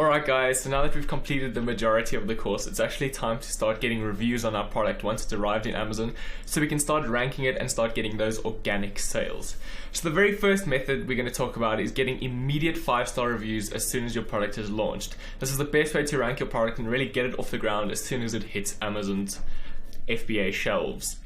Alright guys, so now that we've completed the majority of the course, it's actually time to start getting reviews on our product once it's arrived in Amazon, so we can start ranking it and start getting those organic sales. So the very first method we're going to talk about is getting immediate 5-star reviews as soon as your product is launched. This is the best way to rank your product and really get it off the ground as soon as it hits Amazon's FBA shelves.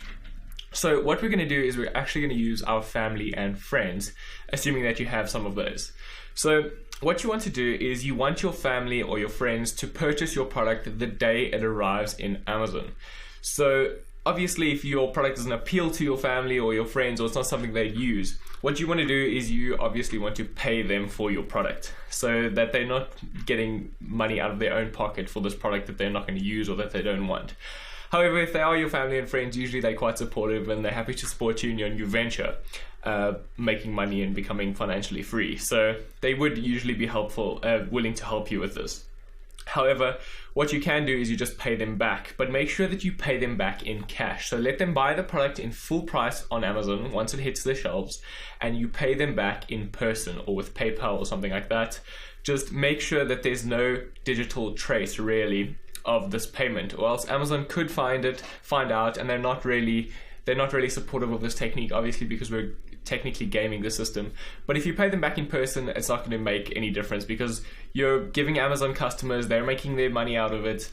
So what we're going to do is we're actually going to use our family and friends, assuming that you have some of those. So what you want to do is you want your family or your friends to purchase your product the day it arrives in Amazon. So obviously if your product doesn't appeal to your family or your friends, or it's not something they use, what you want to do is you obviously want to pay them for your product so that they're not getting money out of their own pocket for this product that they're not going to use or that they don't want. However, if they are your family and friends, usually they're quite supportive and they're happy to support you in your new venture, making money and becoming financially free. So they would usually be willing to help you with this. However, what you can do is you just pay them back, but make sure that you pay them back in cash. So let them buy the product in full price on Amazon once it hits the shelves, and you pay them back in person or with PayPal or something like that. Just make sure that there's no digital trace really of this payment, or else Amazon could find out, and they're not really supportive of this technique, obviously, because we're technically gaming the system. But if you pay them back in person, it's not going to make any difference because you're giving Amazon customers, they're making their money out of it,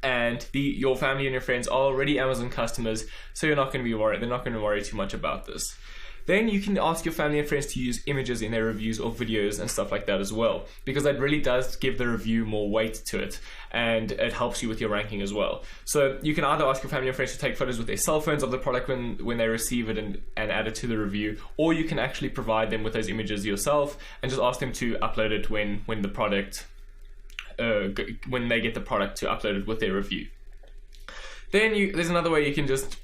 and your family and your friends are already Amazon customers, so you're not going to be worried. They're not going to worry too much about this. Then you can ask your family and friends to use images in their reviews or videos and stuff like that as well, because that really does give the review more weight to it, and it helps you with your ranking as well. So you can either ask your family and friends to take photos with their cell phones of the product when they receive it and add it to the review, or you can actually provide them with those images yourself and just ask them to upload it when they get the product, to upload it with their review. Then there's another way you can just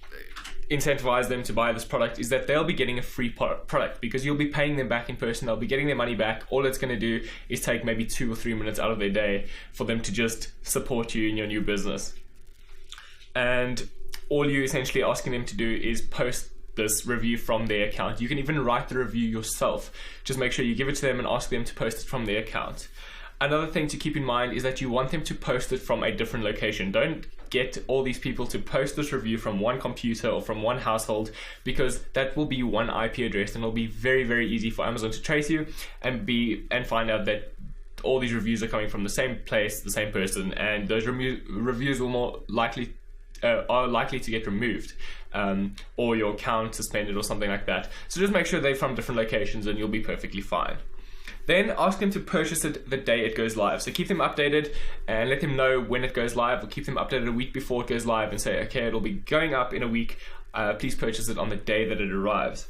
incentivize them to buy this product, is that they'll be getting a free product because you'll be paying them back in person. They'll be getting their money back. All it's going to do is take maybe 2 or 3 minutes out of their day for them to just support you in your new business. And all you're essentially asking them to do is post this review from their account. You can even write the review yourself. Just make sure you give it to them and ask them to post it from their account. Another thing to keep in mind is that you want them to post it from a different location. Don't get all these people to post this review from one computer or from one household, because that will be one IP address, and it'll be very, very easy for Amazon to trace you and find out that all these reviews are coming from the same place, the same person, and those reviews will are likely to get removed, or your account suspended or something like that. So just make sure they're from different locations and you'll be perfectly fine. Then ask them to purchase it the day it goes live. So keep them updated and let them know when it goes live, or keep them updated a week before it goes live and say, okay, it'll be going up in a week. Please purchase it on the day that it arrives.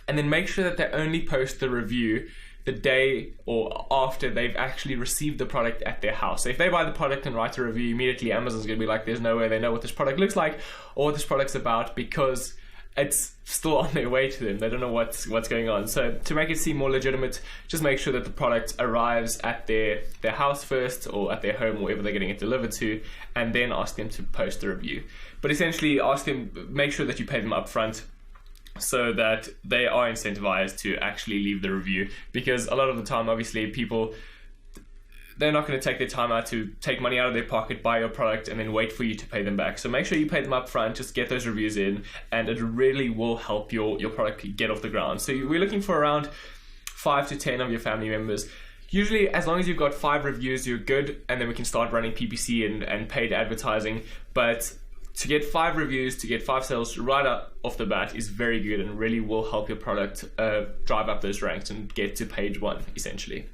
And then make sure that they only post the review the day or after they've actually received the product at their house. So if they buy the product and write a review immediately, Amazon's going to be like, there's no way they know what this product looks like or what this product's about, because it's still on their way to them. They don't know what's going on. So to make it seem more legitimate, just make sure that the product arrives at their house first, or at their home, wherever they're getting it delivered to, and then ask them to post the review. But essentially make sure that you pay them up front so that they are incentivized to actually leave the review, because a lot of the time, obviously, they're not going to take their time out to take money out of their pocket, buy your product, and then wait for you to pay them back. So make sure you pay them up front, just get those reviews in, and it really will help your product get off the ground. So we're looking for around 5 to 10 of your family members. Usually, as long as you've got 5 reviews, you're good, and then we can start running PPC and paid advertising. But to get 5 reviews, to get 5 sales right off the bat is very good, and really will help your product drive up those ranks and get to page 1, essentially.